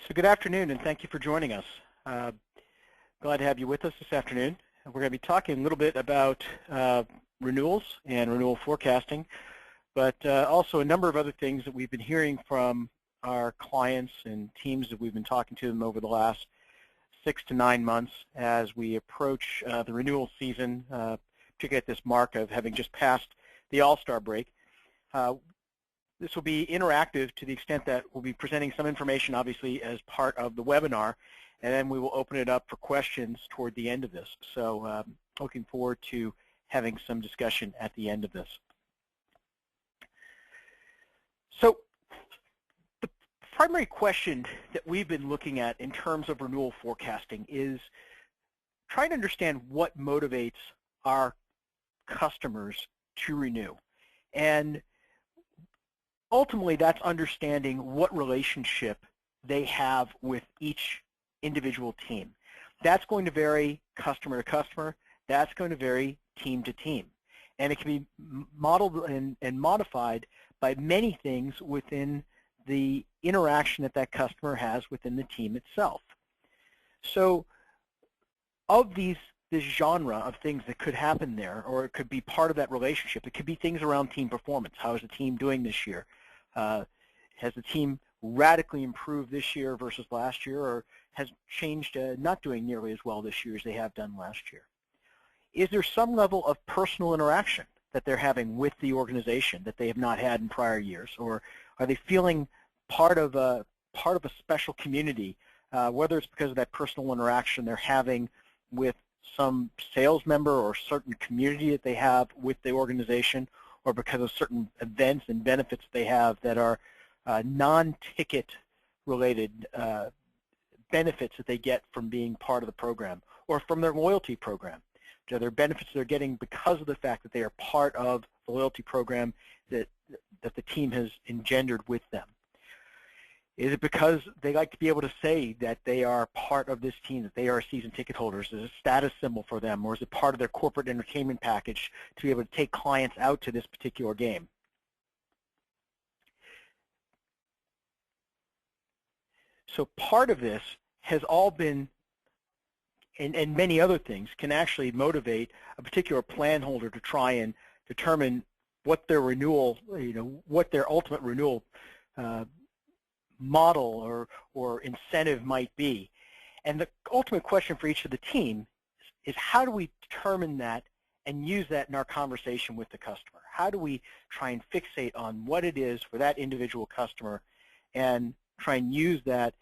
So good afternoon, and thank you for joining us. Glad to have you with us this afternoon. We're going to be talking a little bit about renewals and renewal forecasting, but also a number of other things that we've been hearing from our clients and teams that we've been talking to them over the last 6 to 9 months as we approach the renewal season, particularly at this mark of having just passed the All-Star break. This will be interactive to the extent that we'll be presenting some information, obviously, as part of the webinar, and then we will open it up for questions toward the end of this. So looking forward to having some discussion at the end of this. So the primary question that we've been looking at in terms of renewal forecasting is trying to understand what motivates our customers to renew. And ultimately, that's understanding what relationship they have with each individual team. That's going to vary customer to customer. That's going to vary team to team. And it can be modeled and modified by many things within the interaction that that customer has within the team itself. So of this genre of things that could happen there, or it could be part of that relationship, it could be things around team performance. How is the team doing this year? Has the team radically improved this year versus last year, or has changed not doing nearly as well this year as they have done last year? Is there some level of personal interaction that they're having with the organization that they have not had in prior years, or are they feeling part of a special community, whether it's because of that personal interaction they're having with some sales member or certain community that they have with the organization, or because of certain events and benefits they have that are non-ticket related benefits that they get from being part of the program, or from their loyalty program. Are there benefits they're getting because of the fact that they are part of the loyalty program that the team has engendered with them? Is it because they like to be able to say that they are part of this team, that they are season ticket holders? Is it a status symbol for them, or is it part of their corporate entertainment package to be able to take clients out to this particular game? So part of this has all been, and many other things, can actually motivate a particular plan holder to try and determine what their renewal, what their ultimate renewal model or incentive might be. And the ultimate question for each of the team is how do we determine that and use that in our conversation with the customer? How do we try and fixate on what it is for that individual customer and try and use that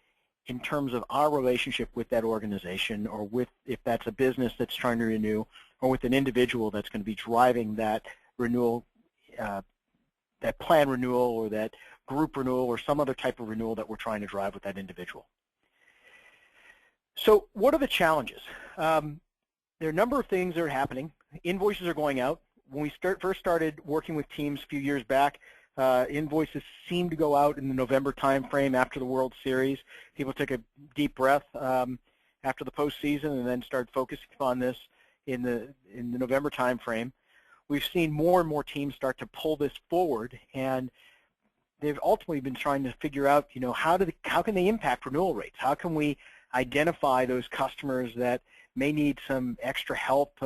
in terms of our relationship with that organization, or with, if that's a business that's trying to renew, or with an individual that's going to be driving that renewal, that plan renewal, or that group renewal, or some other type of renewal that we're trying to drive with that individual. So what are the challenges? There are a number of things that are happening. Invoices are going out. When we first started working with teams a few years back, invoices seemed to go out in the November timeframe after the World Series. People took a deep breath after the postseason and then started focusing on this in the November timeframe. We've seen more and more teams start to pull this forward, and they've ultimately been trying to figure out, how can they impact renewal rates? How can we identify those customers that may need some extra help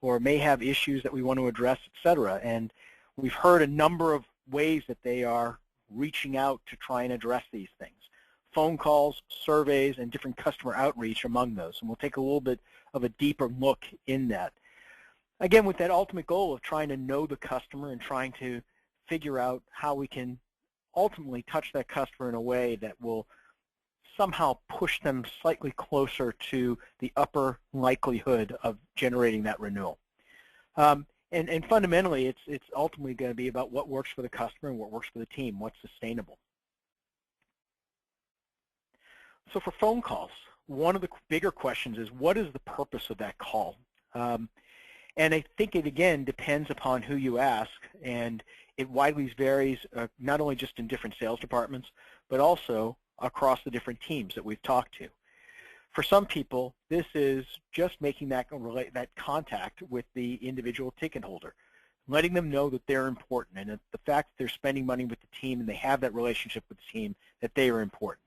or may have issues that we want to address, et cetera? And we've heard a number of ways that they are reaching out to try and address these things. Phone calls, surveys, and different customer outreach among those. And we'll take a little bit of a deeper look in that. Again, with that ultimate goal of trying to know the customer and trying to figure out how we can ultimately touch that customer in a way that will somehow push them slightly closer to the upper likelihood of generating that renewal. And fundamentally, it's ultimately going to be about what works for the customer and what works for the team, what's sustainable. So for phone calls, one of the bigger questions is, what is the purpose of that call? And I think it, again, depends upon who you ask, and it widely varies, not only just in different sales departments, but also across the different teams that we've talked to. For some people, this is just making that contact with the individual ticket holder, letting them know that they're important, and that the fact that they're spending money with the team and they have that relationship with the team, that they are important.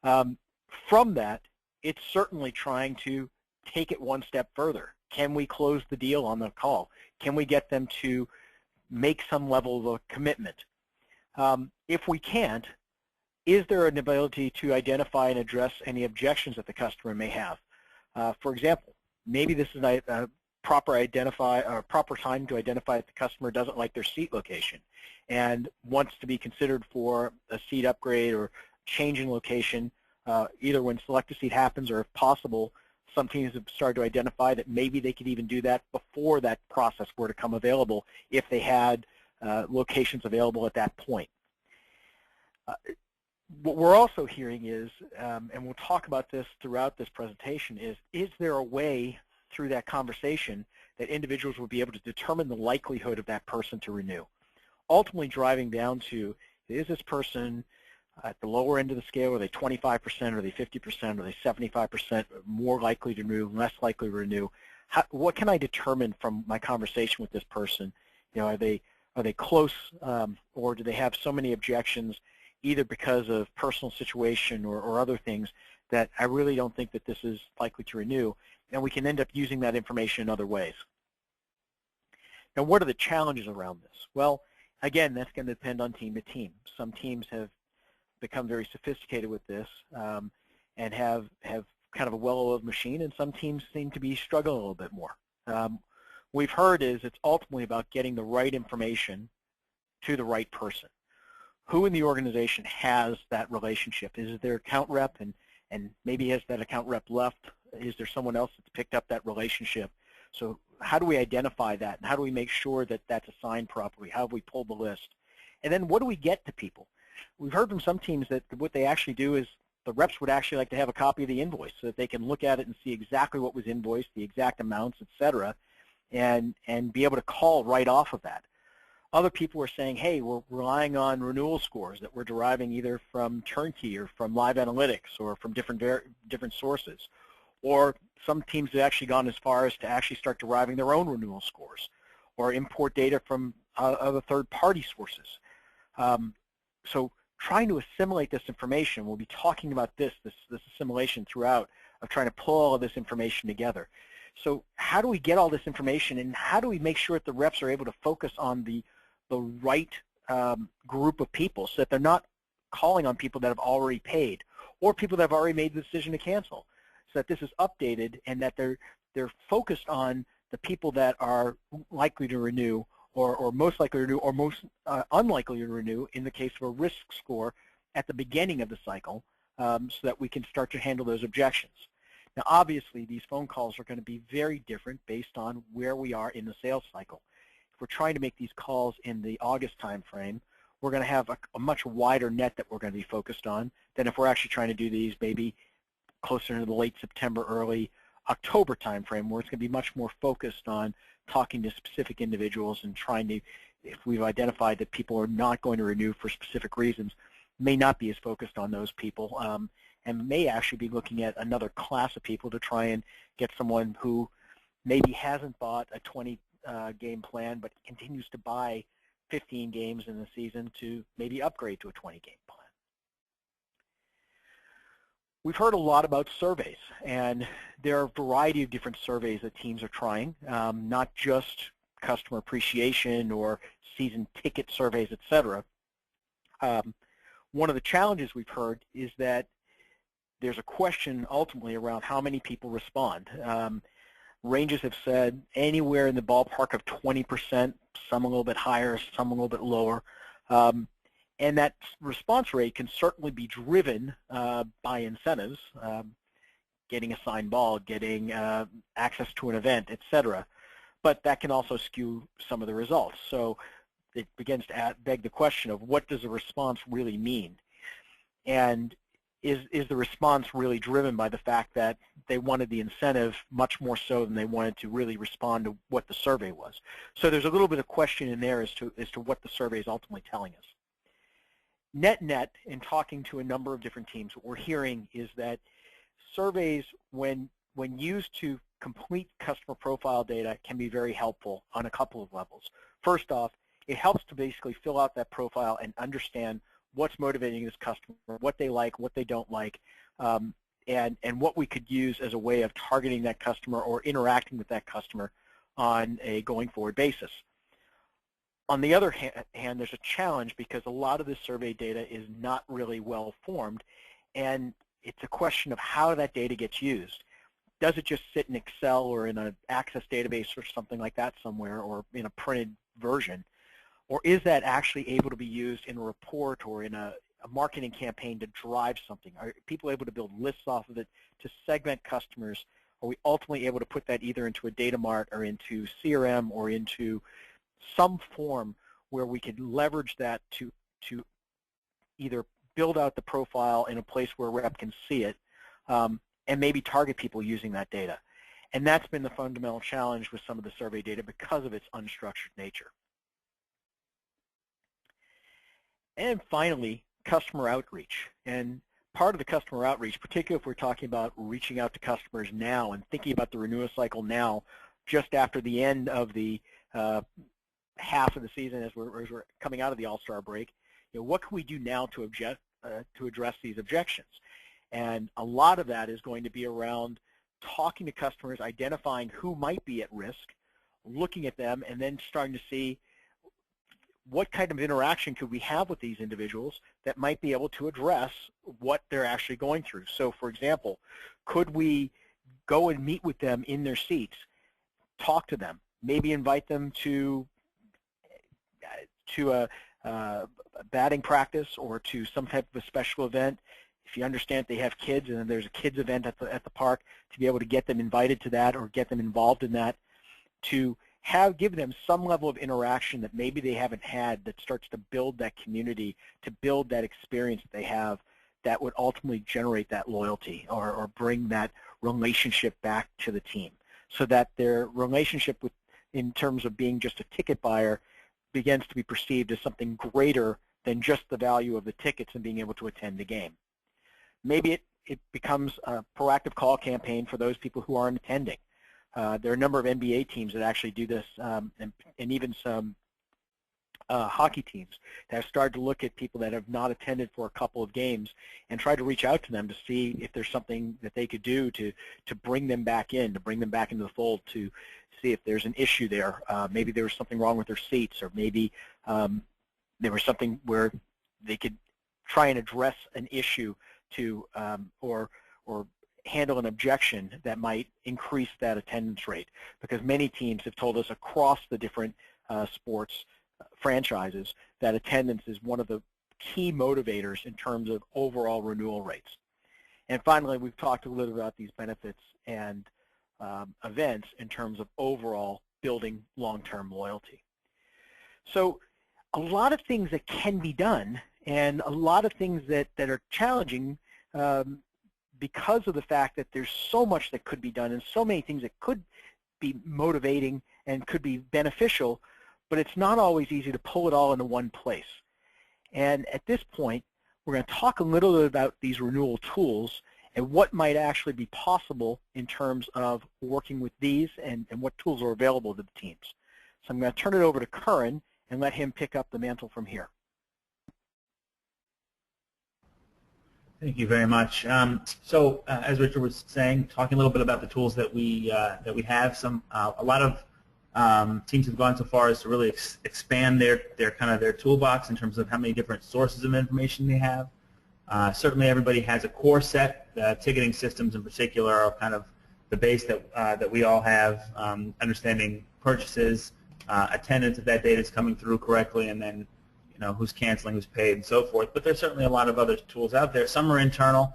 From that, it's certainly trying to take it one step further. Can we close the deal on the call? Can we get them to make some level of a commitment? If we can't, is there an ability to identify and address any objections that the customer may have? For example, maybe this is a proper time to identify that the customer doesn't like their seat location and wants to be considered for a seat upgrade or change in location, either when select a seat happens or if possible, some teams have started to identify that maybe they could even do that before that process were to come available if they had locations available at that point. What we're also hearing is, and we'll talk about this throughout this presentation, is there a way through that conversation that individuals will be able to determine the likelihood of that person to renew? Ultimately driving down to, is this person at the lower end of the scale? Are they 25%? Are they 50%? Are they 75% more likely to renew, less likely to renew? What can I determine from my conversation with this person? You know, are they close, or do they have so many objections, either because of personal situation or other things, that I really don't think that this is likely to renew, and we can end up using that information in other ways. Now, what are the challenges around this? Well, again, that's going to depend on team to team. Some teams have become very sophisticated with this and have kind of a well-oiled machine, and some teams seem to be struggling a little bit more. We've heard is it's ultimately about getting the right information to the right person. Who in the organization has that relationship? Is it their account rep, and maybe has that account rep left? Is there someone else that's picked up that relationship? So how do we identify that, and how do we make sure that that's assigned properly? How have we pulled the list? And then what do we get to people? We've heard from some teams that what they actually do is the reps would actually like to have a copy of the invoice so that they can look at it and see exactly what was invoiced, the exact amounts, et cetera, and be able to call right off of that. Other people are saying, hey, we're relying on renewal scores that we're deriving either from Turnkey or from Live Analytics or from different sources. Or some teams have actually gone as far as to actually start deriving their own renewal scores or import data from other third-party sources. So trying to assimilate this information, we'll be talking about this assimilation throughout, of trying to pull all of this information together. So how do we get all this information, and how do we make sure that the reps are able to focus on the right group of people so that they're not calling on people that have already paid or people that have already made the decision to cancel, so that this is updated and that they're focused on the people that are likely to renew or most likely to renew or most unlikely to renew in the case of a risk score at the beginning of the cycle, so that we can start to handle those objections. Now, obviously, these phone calls are going to be very different based on where we are in the sales cycle. If we're trying to make these calls in the August timeframe, we're going to have a much wider net that we're going to be focused on than if we're actually trying to do these maybe closer to the late September, early October timeframe, where it's going to be much more focused on talking to specific individuals and trying to, if we've identified that people are not going to renew for specific reasons, may not be as focused on those people, and may actually be looking at another class of people to try and get someone who maybe hasn't bought a 20-game plan but continues to buy 15 games in the season to maybe upgrade to a 20-game plan. We've heard a lot about surveys, and there are a variety of different surveys that teams are trying, not just customer appreciation or season ticket surveys, et cetera. One of the challenges we've heard is that there's a question ultimately around how many people respond. Ranges have said anywhere in the ballpark of 20%, some a little bit higher, some a little bit lower. And that response rate can certainly be driven by incentives, getting a signed ball, getting access to an event, et cetera. But that can also skew some of the results. So it begins to beg the question of what does a response really mean? And is the response really driven by the fact that they wanted the incentive much more so than they wanted to really respond to what the survey was? So there's a little bit of question in there as to what the survey is ultimately telling us. Net, in talking to a number of different teams, what we're hearing is that surveys, when used to complete customer profile data, can be very helpful on a couple of levels. First off, it helps to basically fill out that profile and understand what's motivating this customer, what they like, what they don't like, and what we could use as a way of targeting that customer or interacting with that customer on a going forward basis. On the other hand, there's a challenge because a lot of this survey data is not really well formed, and it's a question of how that data gets used. Does it just sit in Excel or in an Access database or something like that somewhere, or in a printed version? Or is that actually able to be used in a report or in a marketing campaign to drive something? Are people able to build lists off of it to segment customers? Are we ultimately able to put that either into a data mart or into CRM or into some form where we could leverage that to either build out the profile in a place where a rep can see it, and maybe target people using that data? And that's been the fundamental challenge with some of the survey data because of its unstructured nature. And finally, customer outreach. And part of the customer outreach, particularly if we're talking about reaching out to customers now and thinking about the renewal cycle now, just after the end of the half of the season as we're coming out of the All-Star break, what can we do now to address these objections? And a lot of that is going to be around talking to customers, identifying who might be at risk, looking at them, and then starting to see what kind of interaction could we have with these individuals that might be able to address what they're actually going through. So, for example, could we go and meet with them in their seats, talk to them, maybe invite them to a batting practice or to some type of a special event? If you understand they have kids and there's a kids event at the park, to be able to get them invited to that or get them involved in that, to give them some level of interaction that maybe they haven't had, that starts to build that community, to build that experience that they have, that would ultimately generate that loyalty or bring that relationship back to the team, so that their relationship in terms of being just a ticket buyer begins to be perceived as something greater than just the value of the tickets and being able to attend the game. Maybe it becomes a proactive call campaign for those people who aren't attending. There are a number of NBA teams that actually do this, and even some hockey teams that have started to look at people that have not attended for a couple of games and try to reach out to them to see if there's something that they could do to bring them back in, to bring them back into the fold, to see if there's an issue there. Maybe there was something wrong with their seats, or maybe there was something where they could try and address an issue to or handle an objection that might increase that attendance rate. Because many teams have told us across the different sports franchises that attendance is one of the key motivators in terms of overall renewal rates. And finally, we've talked a little about these benefits and events in terms of overall building long-term loyalty. So a lot of things that can be done, and a lot of things that are challenging because of the fact that there's so much that could be done and so many things that could be motivating and could be beneficial, but it's not always easy to pull it all into one place. And at this point, we're going to talk a little bit about these renewal tools and what might actually be possible in terms of working with these and what tools are available to the teams. So I'm going to turn it over to Curran and let him pick up the mantle from here. Thank you very much. As Richard was saying, talking a little bit about the tools that we have. A lot of teams have gone so far as to really expand their toolbox in terms of how many different sources of information they have. Certainly, everybody has a core set. Ticketing systems, in particular, are kind of the base that we all have. Understanding purchases, attendance, if that data is coming through correctly, and then who's canceling, who's paid, and so forth. But there's certainly a lot of other tools out there. Some are internal,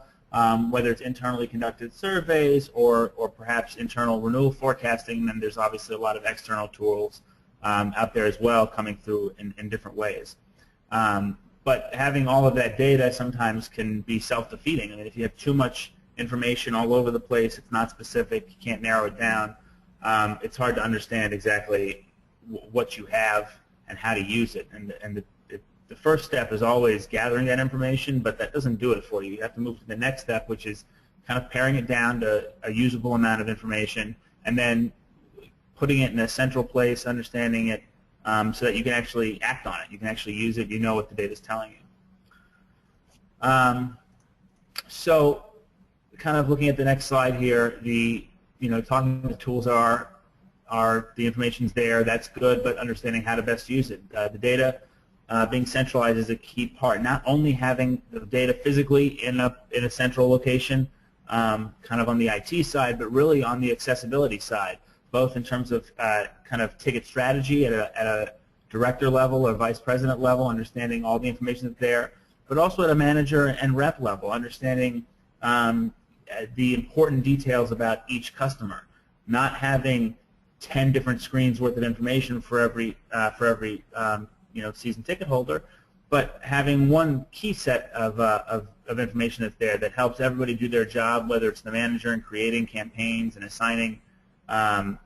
whether it's internally conducted surveys or perhaps internal renewal forecasting. And then there's obviously a lot of external tools out there as well, coming through in different ways. But having all of that data sometimes can be self-defeating. I mean, if you have too much information all over the place, it's not specific, you can't narrow it down, it's hard to understand exactly what you have and how to use it. And the first step is always gathering that information, but that doesn't do it for you. You have to move to the next step, which is kind of paring it down to a usable amount of information, and then putting it in a central place, understanding it so that you can actually act on it. You can actually use it. You know what the data is telling you. So kind of looking at the next slide here, talking the tools are the information's there, that's good, but understanding how to best use it. The data being centralized is a key part. Not only having the data physically in a central location, kind of on the IT side, but really on the accessibility side, both in terms of kind of ticket strategy at a director level or vice president level, understanding all the information that's there, but also at a manager and rep level, understanding the important details about each customer, not having 10 different screens worth of information for every season ticket holder, but having one key set of information that's there that helps everybody do their job, whether it's the manager in creating campaigns and assigning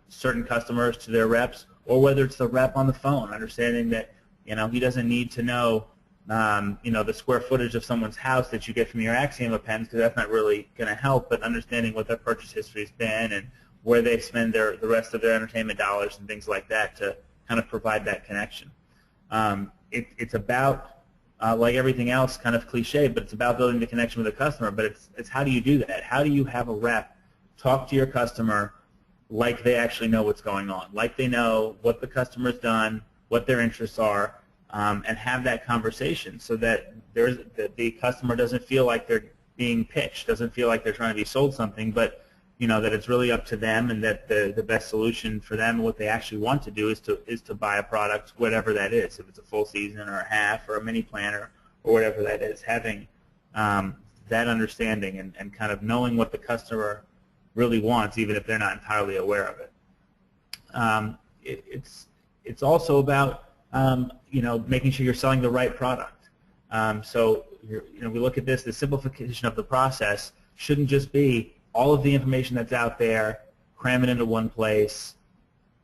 certain customers to their reps, or whether it's the rep on the phone, understanding that he doesn't need to know the square footage of someone's house that you get from your Axioma pens, because that's not really going to help, but understanding what their purchase history has been and where they spend the rest of their entertainment dollars and things like that to kind of provide that connection. It's about, like everything else, kind of cliche, but it's about building the connection with the customer, but it's how do you do that? How do you have a rep talk to your customer like they actually know what's going on, like they know what the customer's done, what their interests are, and have that conversation so that the customer doesn't feel like they're being pitched, doesn't feel like they're trying to be sold something, but that it's really up to them, and that the best solution for them, what they actually want to do, is to buy a product, whatever that is, if it's a full season or a half or a mini planner or whatever that is. Having that understanding and kind of knowing what the customer really wants, even if they're not entirely aware of it. It's also about making sure you're selling the right product. So we look at this. The simplification of the process shouldn't just be all of the information that's out there, cram it into one place,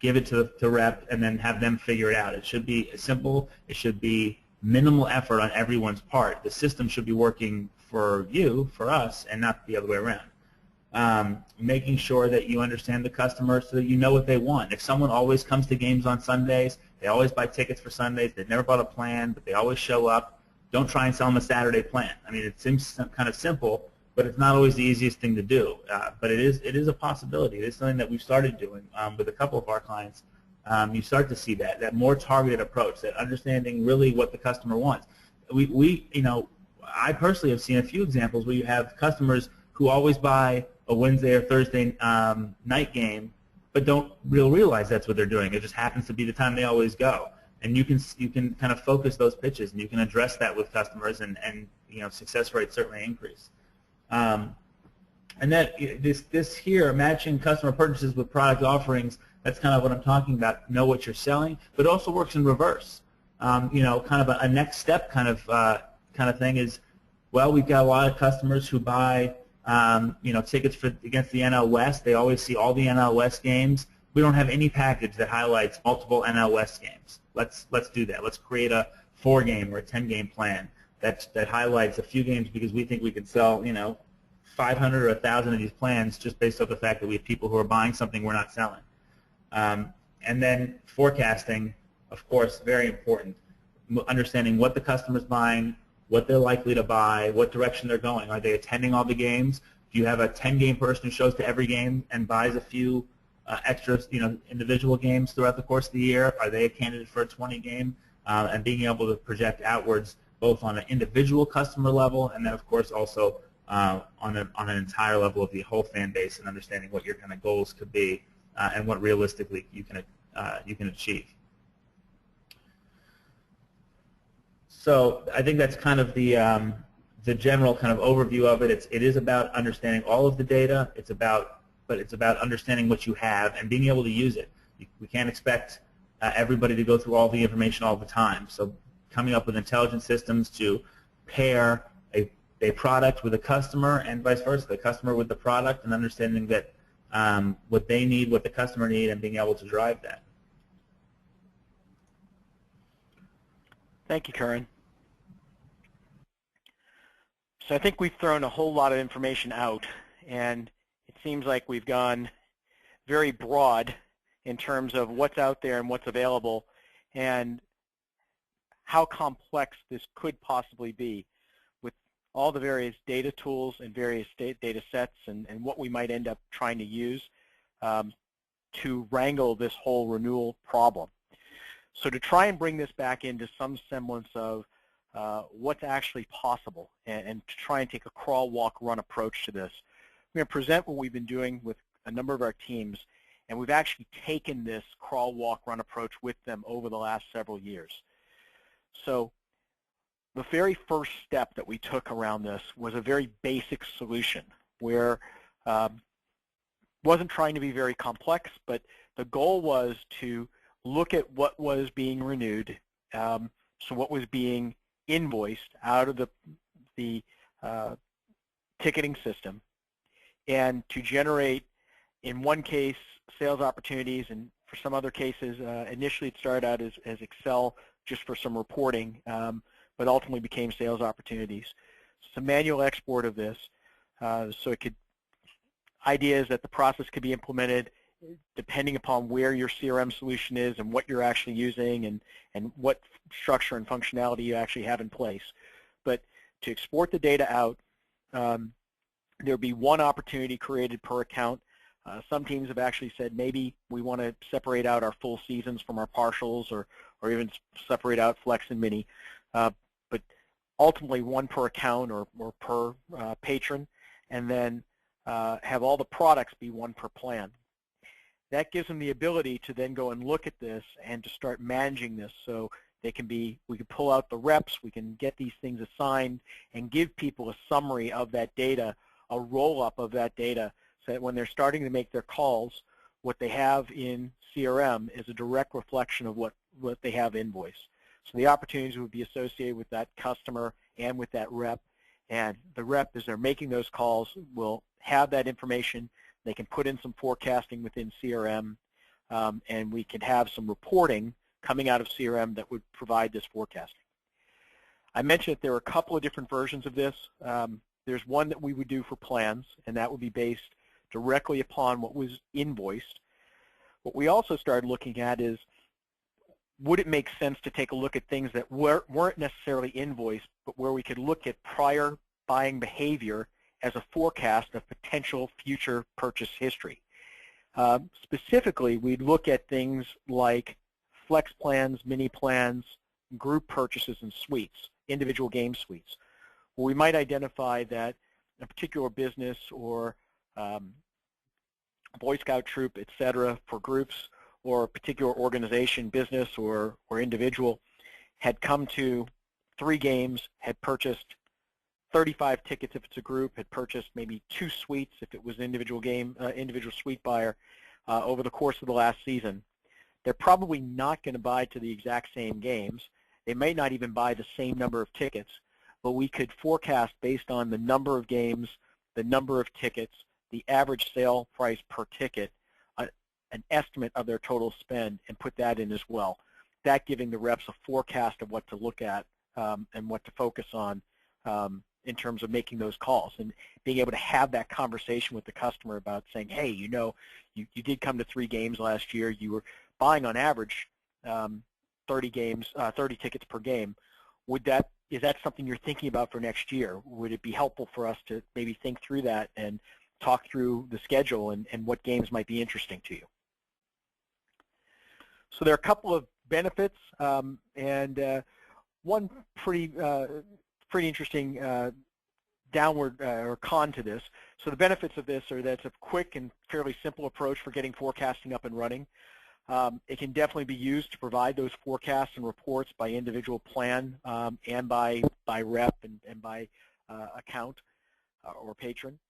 give it to the rep, and then have them figure it out. It should be simple. It should be minimal effort on everyone's part. The system should be working for you, for us, and not the other way around. Making sure that you understand the customer so that you know what they want. If someone always comes to games on Sundays, they always buy tickets for Sundays, they've never bought a plan, but they always show up, don't try and sell them a Saturday plan. I mean, it seems kind of simple, but it's not always the easiest thing to do. But it is a possibility. It is something that we've started doing with a couple of our clients. You start to see that more targeted approach, that understanding really what the customer wants. I personally have seen a few examples where you have customers who always buy a Wednesday or Thursday night game, but don't realize that's what they're doing. It just happens to be the time they always go. And you can kind of focus those pitches, and you can address that with customers, and success rates certainly increase. And that this here, matching customer purchases with product offerings, that's kind of what I'm talking about. Know what you're selling, but it also works in reverse. Kind of a next step kind of thing is, well, we've got a lot of customers who buy tickets against the NL West. They always see all the NL West games. We don't have any package that highlights multiple NL West games. Let's do that. Let's create a 4-game or a 10-game plan that highlights a few games, because we think we can sell 500 or 1,000 of these plans just based off the fact that we have people who are buying something we're not selling. And then forecasting, of course, very important. Understanding what the customer's buying, what they're likely to buy, what direction they're going. Are they attending all the games? Do you have a 10-game person who shows to every game and buys a few extra, individual games throughout the course of the year? Are they a candidate for a 20-game? And being able to project outwards both on an individual customer level, and then, of course, also on an entire level of the whole fan base, and understanding what your kind of goals could be and what realistically you can achieve. So I think that's kind of the general kind of overview of it. It is about understanding all of the data. But it's about understanding what you have and being able to use it. We can't expect everybody to go through all the information all the time. So coming up with intelligent systems to pair a product with a customer, and vice versa, the customer with the product, and understanding that what they need, what the customer needs, and being able to drive that. Thank you, Curran. So I think we've thrown a whole lot of information out, and it seems like we've gone very broad in terms of what's out there and what's available, and how complex this could possibly be with all the various data tools and various data sets and what we might end up trying to use to wrangle this whole renewal problem. So to try and bring this back into some semblance of what's actually possible and to try and take a crawl, walk, run approach to this, I'm going to present what we've been doing with a number of our teams, and we've actually taken this crawl, walk, run approach with them over the last several years. So the very first step that we took around this was a very basic solution where wasn't trying to be very complex, but the goal was to look at what was being renewed, so what was being invoiced out of the ticketing system, and to generate, in one case, sales opportunities, and for some other cases, initially it started out as Excel just for some reporting, but ultimately became sales opportunities. Some manual export of this, so it could, ideas that the process could be implemented depending upon where your CRM solution is and what you're actually using and what structure and functionality you actually have in place. But to export the data out, there would be one opportunity created per account. Some teams have actually said maybe we want to separate out our full seasons from our partials, or even separate out Flex and Mini. But ultimately one per account or per patron, and then have all the products be one per plan. That gives them the ability to then go and look at this and to start managing this. So they can be, we can pull out the reps, we can get these things assigned and give people a summary of that data, a roll-up of that data, so that when they're starting to make their calls, what they have in CRM is a direct reflection of what they have invoiced. So the opportunities would be associated with that customer and with that rep. And the rep, as they're making those calls, will have that information. They can put in some forecasting within CRM, and we can have some reporting coming out of CRM that would provide this forecasting. I mentioned that there are a couple of different versions of this. There's one that we would do for plans, and that would be based directly upon what was invoiced. What we also started looking at is, would it make sense to take a look at things that weren't necessarily invoiced, but where we could look at prior buying behavior as a forecast of potential future purchase history. Specifically, we'd look at things like flex plans, mini plans, group purchases, and suites, individual game suites, where we might identify that a particular business or Boy Scout troop, etc., for groups, or a particular organization, business or individual, had come to 3 games, had purchased 35 tickets if it's a group, had purchased maybe 2 suites if it was an individual game, individual suite buyer over the course of the last season. They're probably not going to buy to the exact same games. They may not even buy the same number of tickets, but we could forecast based on the number of games, the number of tickets, the average sale price per ticket, an estimate of their total spend, and put that in as well. That giving the reps a forecast of what to look at and what to focus on in terms of making those calls, and being able to have that conversation with the customer about saying, hey, you know, you did come to 3 games last year. You were buying on average 30 tickets per game. Is that something you're thinking about for next year? Would it be helpful for us to maybe think through that and talk through the schedule and what games might be interesting to you? So there are a couple of benefits, and one pretty interesting downward or con to this. So the benefits of this are that it's a quick and fairly simple approach for getting forecasting up and running. It can definitely be used to provide those forecasts and reports by individual plan and by rep and by account or patron.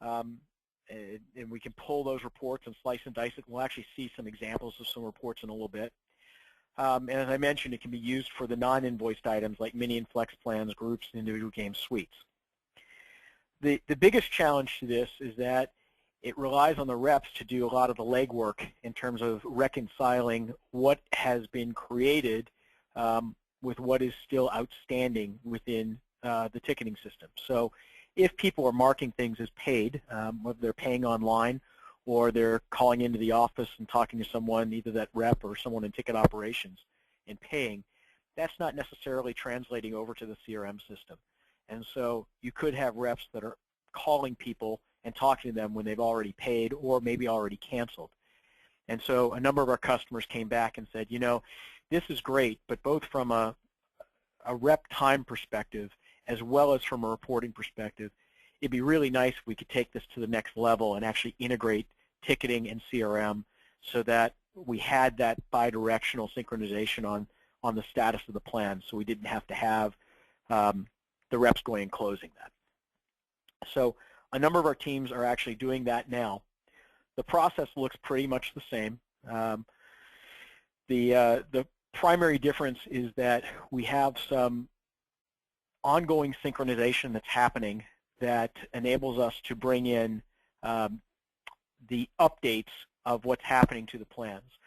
And we can pull those reports and slice and dice it. We'll actually see some examples of some reports in a little bit. And as I mentioned, it can be used for the non-invoiced items like mini and flex plans, groups, and individual game suites. The biggest challenge to this is that it relies on the reps to do a lot of the legwork in terms of reconciling what has been created with what is still outstanding within the ticketing system. So if people are marking things as paid, whether they're paying online or they're calling into the office and talking to someone, either that rep or someone in ticket operations, and paying, that's not necessarily translating over to the CRM system. And so you could have reps that are calling people and talking to them when they've already paid or maybe already canceled. And so a number of our customers came back and said, this is great, but both from a rep time perspective as well as from a reporting perspective, it'd be really nice if we could take this to the next level and actually integrate ticketing and CRM so that we had that bi-directional synchronization on the status of the plan, so we didn't have to have the reps going and closing that. So a number of our teams are actually doing that now. The process looks pretty much the same. The primary difference is that we have some ongoing synchronization that's happening that enables us to bring in the updates of what's happening to the plans.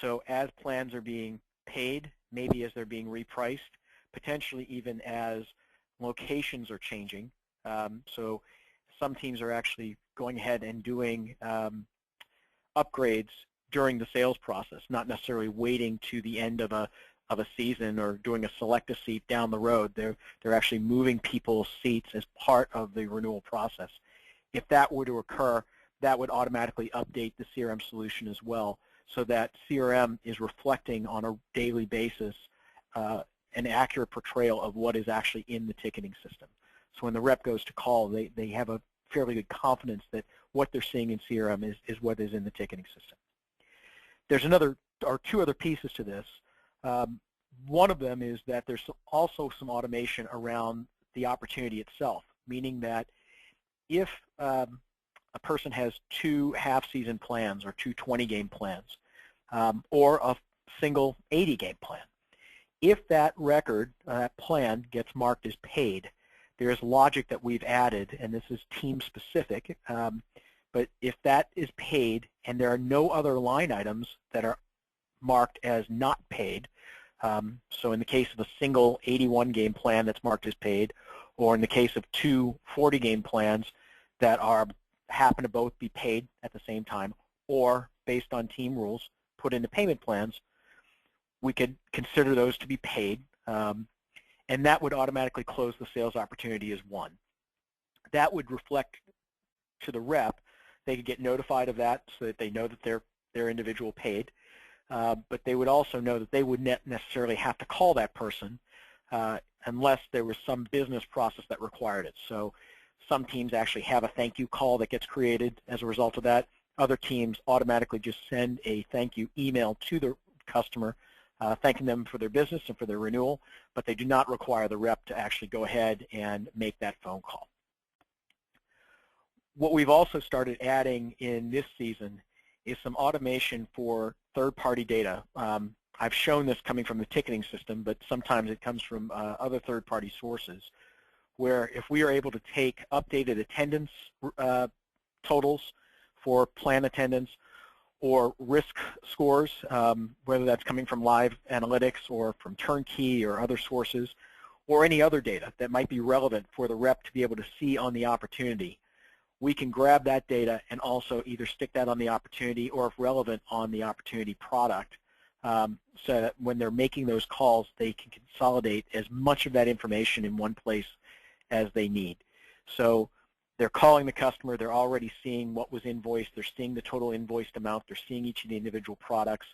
So as plans are being paid, maybe as they're being repriced, potentially even as locations are changing. So some teams are actually going ahead and doing upgrades during the sales process, not necessarily waiting to the end of a season or doing a select a seat down the road. They're actually moving people's seats as part of the renewal process. If that were to occur, that would automatically update the CRM solution as well, so that CRM is reflecting on a daily basis an accurate portrayal of what is actually in the ticketing system. So when the rep goes to call, they have a fairly good confidence that what they're seeing in CRM is what is in the ticketing system. There's two other pieces to this. One of them is that there's also some automation around the opportunity itself, meaning that if a person has two half-season plans or two 20-game plans or a single 80-game plan, if that record, that plan, gets marked as paid, there's logic that we've added, and this is team-specific, but if that is paid and there are no other line items that are marked as not paid, so in the case of a single 81-game plan that's marked as paid, or in the case of two 40-game plans that happen to both be paid at the same time, or based on team rules, put into payment plans, we could consider those to be paid, and that would automatically close the sales opportunity as one. That would reflect to the rep. They could get notified of that so that they know that their individual paid, but they would also know that they would not necessarily have to call that person unless there was some business process that required it. So some teams actually have a thank you call that gets created as a result of that. Other teams automatically just send a thank you email to the customer thanking them for their business and for their renewal, but they do not require the rep to actually go ahead and make that phone call. What we've also started adding in this season is some automation for third-party data. I've shown this coming from the ticketing system, but sometimes it comes from other third-party sources, where if we are able to take updated attendance totals for plan attendance or risk scores, whether that's coming from live analytics or from turnkey or other sources, or any other data that might be relevant for the rep to be able to see on the opportunity, we can grab that data and also either stick that on the opportunity or, if relevant, on the opportunity product, so that when they're making those calls, they can consolidate as much of that information in one place as they need. So they're calling the customer, they're already seeing what was invoiced, they're seeing the total invoiced amount, they're seeing each of the individual products.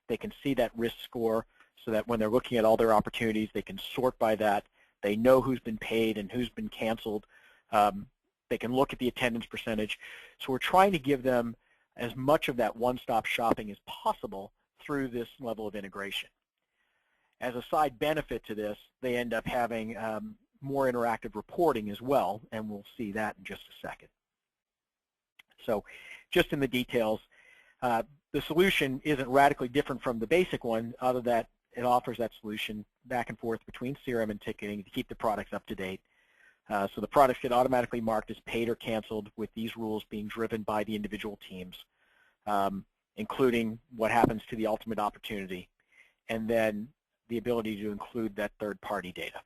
They can see that risk score so that when they're looking at all their opportunities, they can sort by that. They know who's been paid and who's been canceled. They can look at the attendance percentage. So we're trying to give them as much of that one-stop shopping as possible through this level of integration. As a side benefit to this, they end up having more interactive reporting as well, and we'll see that in just a second. So just in the details, the solution isn't radically different from the basic one, other than it offers that solution back and forth between CRM and ticketing to keep the products up to date. So the products get automatically marked as paid or canceled, with these rules being driven by the individual teams, including what happens to the ultimate opportunity, and then the ability to include that third-party data,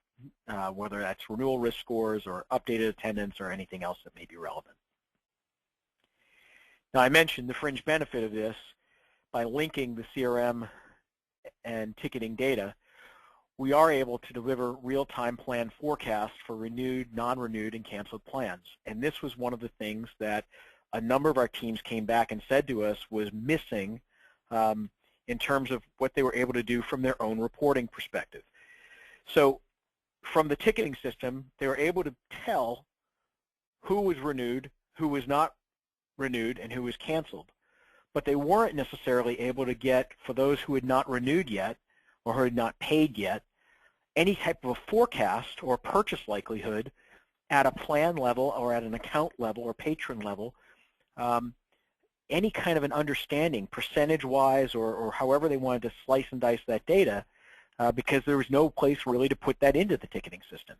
whether that's renewal risk scores or updated attendance or anything else that may be relevant. Now, I mentioned the fringe benefit of this. By linking the CRM and ticketing data, we are able to deliver real-time plan forecasts for renewed, non-renewed, and canceled plans. And this was one of the things that a number of our teams came back and said to us was missing in terms of what they were able to do from their own reporting perspective. So from the ticketing system, they were able to tell who was renewed, who was not renewed, and who was canceled. But they weren't necessarily able to get, for those who had not renewed yet or who had not paid yet, any type of a forecast or purchase likelihood at a plan level or at an account level or patron level, any kind of an understanding, percentage-wise or however they wanted to slice and dice that data, because there was no place really to put that into the ticketing system.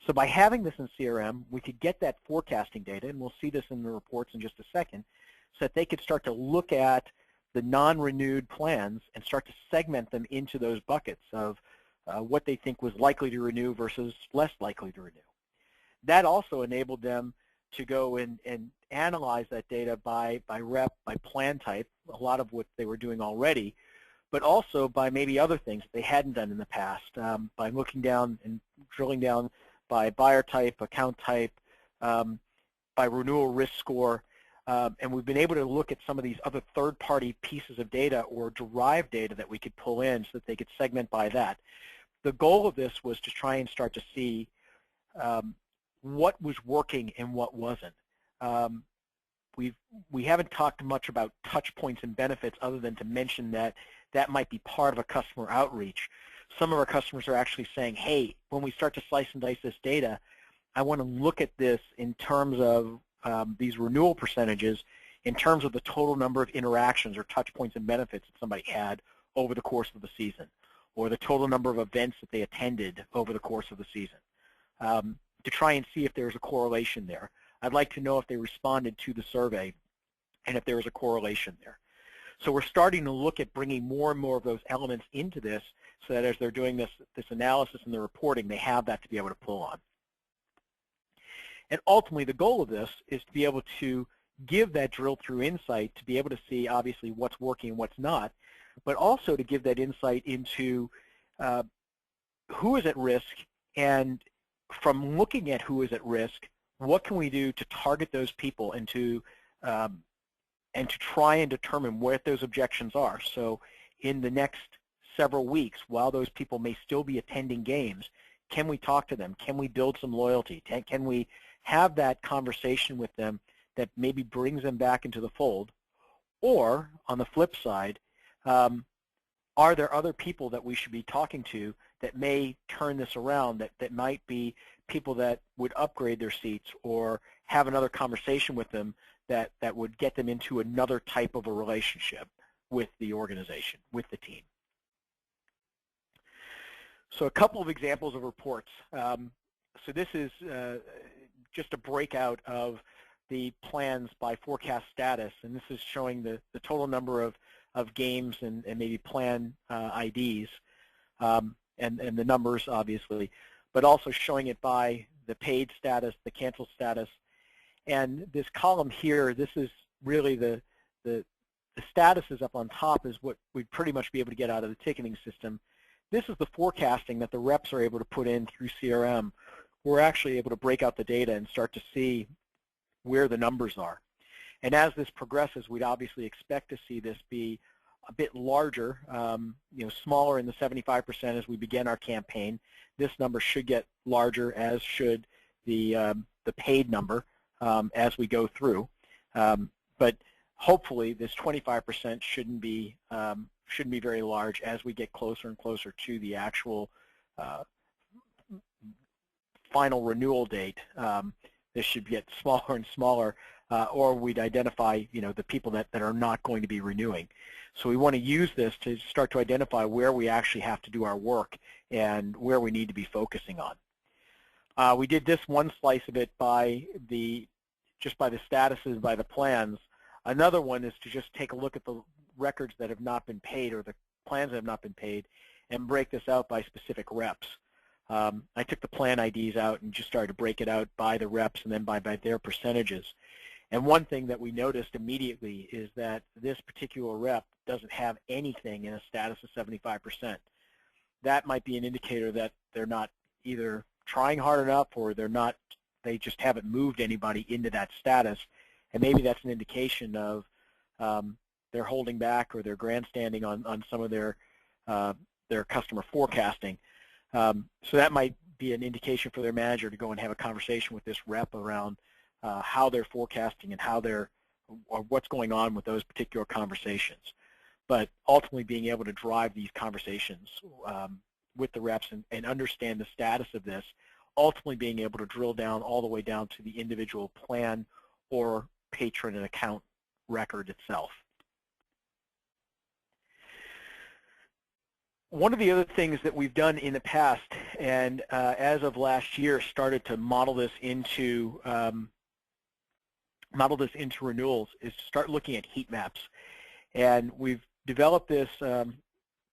So by having this in CRM, we could get that forecasting data, and we'll see this in the reports in just a second, so that they could start to look at the non-renewed plans and start to segment them into those buckets of what they think was likely to renew versus less likely to renew. That also enabled them to go and analyze that data by rep, by plan type, a lot of what they were doing already, but also by maybe other things that they hadn't done in the past, by looking down and drilling down by buyer type, account type, by renewal risk score, and we've been able to look at some of these other third-party pieces of data or derived data that we could pull in so that they could segment by that. The goal of this was to try and start to see what was working and what wasn't. We haven't talked much about touch points and benefits other than to mention that that might be part of a customer outreach. Some of our customers are actually saying, hey, when we start to slice and dice this data, I want to look at this in terms of these renewal percentages, in terms of the total number of interactions or touch points and benefits that somebody had over the course of the season, or the total number of events that they attended over the course of the season, to try and see if there's a correlation there. I'd like to know if they responded to the survey and if there was a correlation there. So we're starting to look at bringing more and more of those elements into this so that as they're doing this analysis and the reporting, they have that to be able to pull on. And ultimately, the goal of this is to be able to give that drill-through insight, to be able to see, obviously, what's working and what's not, but also to give that insight into who is at risk, and from looking at who is at risk, what can we do to target those people and to try and determine what those objections are. So in the next several weeks, while those people may still be attending games, can we talk to them? Can we build some loyalty? Can we have that conversation with them that maybe brings them back into the fold? Or, on the flip side, are there other people that we should be talking to that may turn this around, that might be people that would upgrade their seats or have another conversation with them that would get them into another type of a relationship with the organization, with the team? So a couple of examples of reports. So this is just a breakout of the plans by forecast status, and this is showing the total number of games and maybe plan IDs, and the numbers, obviously, but also showing it by the paid status, the canceled status. And this column here, this is really the statuses up on top is what we'd pretty much be able to get out of the ticketing system. This is the forecasting that the reps are able to put in through CRM. We're actually able to break out the data and start to see where the numbers are. And as this progresses, we'd obviously expect to see this be a bit larger, smaller in the 75% as we begin our campaign. This number should get larger, as should the paid number as we go through. But hopefully, this 25% shouldn't be very large as we get closer and closer to the actual final renewal date. This should get smaller and smaller, or we'd identify, the people that are not going to be renewing. So we want to use this to start to identify where we actually have to do our work and where we need to be focusing on. We did this one slice of it just by the statuses, by the plans. Another one is to just take a look at the records that have not been paid or the plans that have not been paid and break this out by specific reps. I took the plan IDs out and just started to break it out by the reps and then by their percentages. And one thing that we noticed immediately is that this particular rep doesn't have anything in a status of 75%. that might be an indicator that they're not either trying hard enough or they just haven't moved anybody into that status. And maybe that's an indication of they're holding back or they're grandstanding on some of their customer forecasting. So that might be an indication for their manager to go and have a conversation with this rep around how they're forecasting and or what's going on with those particular conversations. But ultimately being able to drive these conversations with the reps and understand the status of this, ultimately being able to drill down all the way down to the individual plan or patron and account record itself. One of the other things that we've done in the past, and as of last year, started to model this into renewals, is to start looking at heat maps. And we've developed this.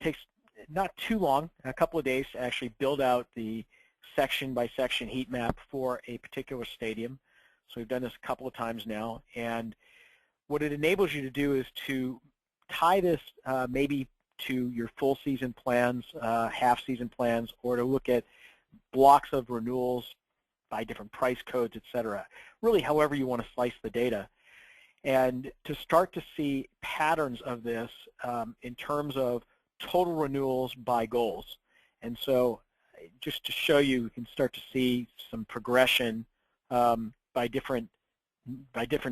Takes not too long, a couple of days, to actually build out the section-by-section heat map for a particular stadium. So we've done this a couple of times now, and what it enables you to do is to tie this maybe to your full season plans, half season plans, or to look at blocks of renewals by different price codes, etc. Really, however you want to slice the data, and to start to see patterns of this in terms of total renewals by goals. And so just to show you, you can start to see some progression by different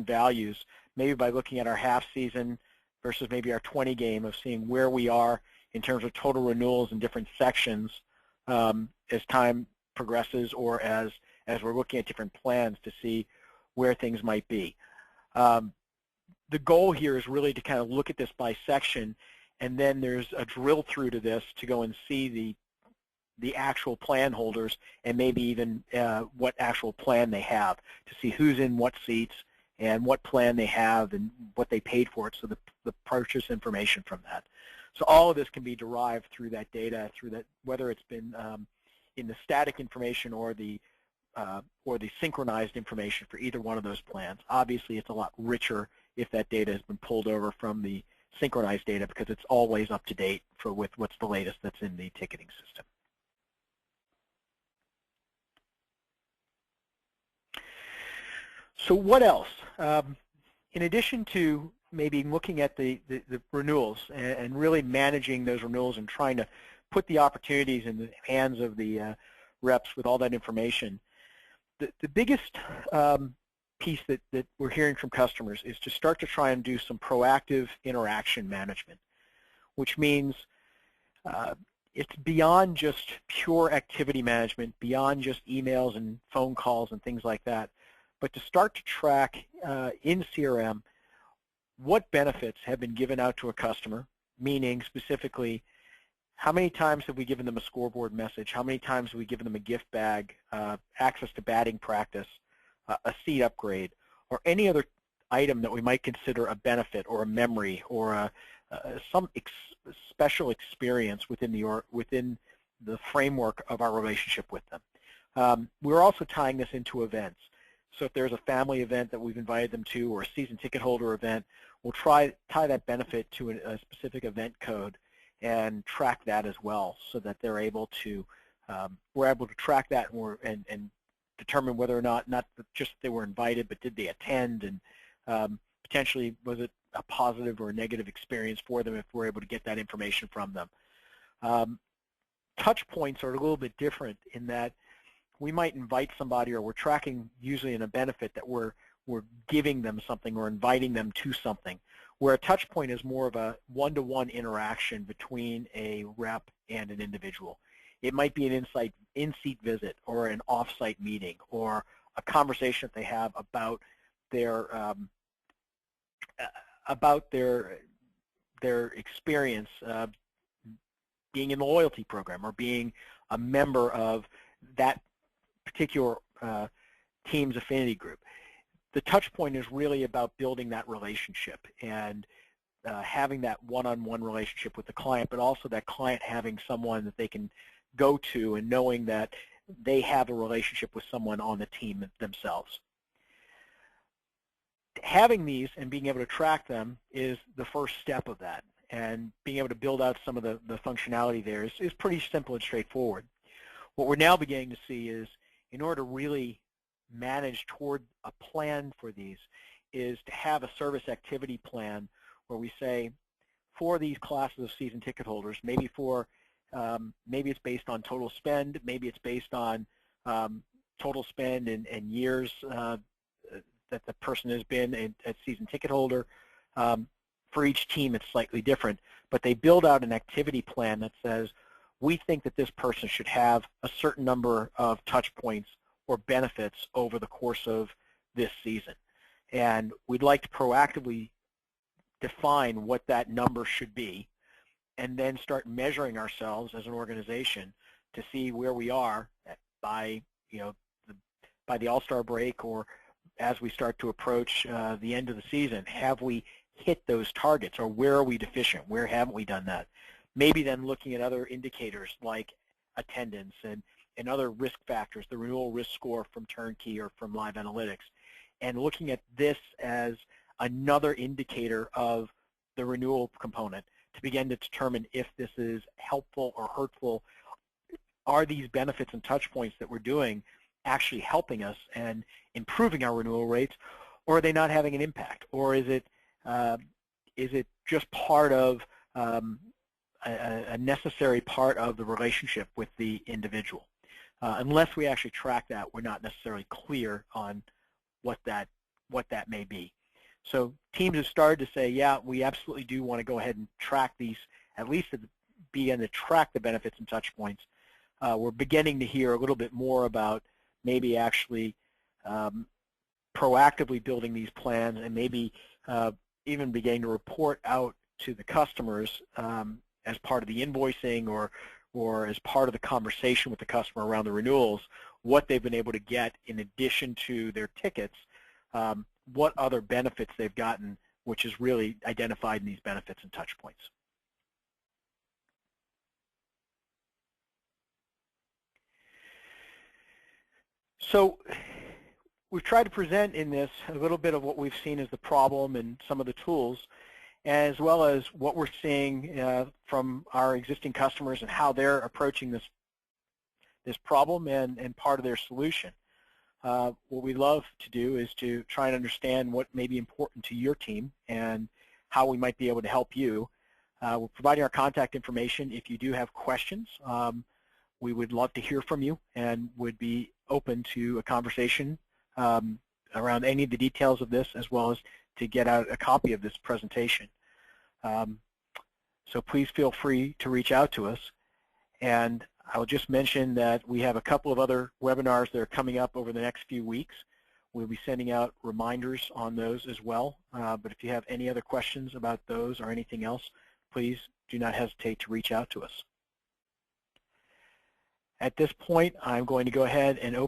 values, maybe by looking at our half season versus maybe our 20 game, of seeing where we are in terms of total renewals in different sections as time progresses, or as we're looking at different plans to see where things might be. The goal here is really to kind of look at this by section, and then there's a drill through to this to go and see the actual plan holders, and maybe even what actual plan they have, to see who's in what seats and what plan they have and what they paid for it, so the purchase information from that. So all of this can be derived through that data, through that, whether it's been in the static information or the synchronized information for either one of those plans. Obviously, it's a lot richer if that data has been pulled over from the synchronized data, because it's always up to date with what's the latest that's in the ticketing system. So what else? In addition to maybe looking at the renewals and really managing those renewals and trying to put the opportunities in the hands of the reps with all that information, the biggest piece that we're hearing from customers is to start to try and do some proactive interaction management, which means it's beyond just pure activity management, beyond just emails and phone calls and things like that, but to start to track in CRM what benefits have been given out to a customer, meaning specifically how many times have we given them a scoreboard message, how many times have we given them a gift bag, access to batting practice, a seat upgrade, or any other item that we might consider a benefit or a memory or some special experience within the framework of our relationship with them. We're also tying this into events. So if there's a family event that we've invited them to, or a season ticket holder event, we'll tie that benefit to a specific event code and track that as well, so that they're able to, we're able to track that and determine whether or not just they were invited, but did they attend, and potentially was it a positive or a negative experience for them if we're able to get that information from them. Touch points are a little bit different in that we might invite somebody, or we're tracking usually in a benefit that we're giving them something or inviting them to something, where a touch point is more of a one-to-one interaction between a rep and an individual. It might be an in-seat visit, or an off-site meeting, or a conversation that they have about their experience being in the loyalty program, or being a member of that particular team's affinity group. The touch point is really about building that relationship and having that one-on-one relationship with the client, but also that client having someone that they can go to and knowing that they have a relationship with someone on the team themselves. Having these and being able to track them is the first step of that. and being able to build out some of the functionality there is pretty simple and straightforward. What we're now beginning to see is, in order to really manage toward a plan for these, is to have a service activity plan where we say, for these classes of season ticket holders, maybe it's based on total spend, maybe it's based on total spend and years that the person has been a season ticket holder. For each team, it's slightly different, but they build out an activity plan that says, we think that this person should have a certain number of touch points or benefits over the course of this season. And we'd like to proactively define what that number should be, and then start measuring ourselves as an organization to see where we are by the All-Star break, or as we start to approach the end of the season. Have we hit those targets, or where are we deficient? Where haven't we done that? Maybe then looking at other indicators like attendance and other risk factors, the renewal risk score from Turnkey or from Live Analytics, and looking at this as another indicator of the renewal component to begin to determine if this is helpful or hurtful. Are these benefits and touch points that we're doing actually helping us and improving our renewal rates, or are they not having an impact? Or is it just part of a necessary part of the relationship with the individual? Unless we actually track that, we're not necessarily clear on what that may be. So teams have started to say, yeah, we absolutely do want to go ahead and track these, at least begin to track the benefits and touch points. We're beginning to hear a little bit more about maybe actually proactively building these plans, and maybe even beginning to report out to the customers as part of the invoicing or as part of the conversation with the customer around the renewals, what they've been able to get in addition to their tickets, what other benefits they've gotten, which is really identified in these benefits and touch points. So we've tried to present in this a little bit of what we've seen as the problem and some of the tools, as well as what we're seeing from our existing customers and how they're approaching this problem and part of their solution. What we love to do is to try and understand what may be important to your team and how we might be able to help you. We're providing our contact information. If you do have questions, we would love to hear from you and would be open to a conversation around any of the details of this, as well as to get out a copy of this presentation. So please feel free to reach out to us. And I'll just mention that we have a couple of other webinars that are coming up over the next few weeks. We'll be sending out reminders on those as well. But if you have any other questions about those or anything else, please do not hesitate to reach out to us. At this point, I'm going to go ahead and open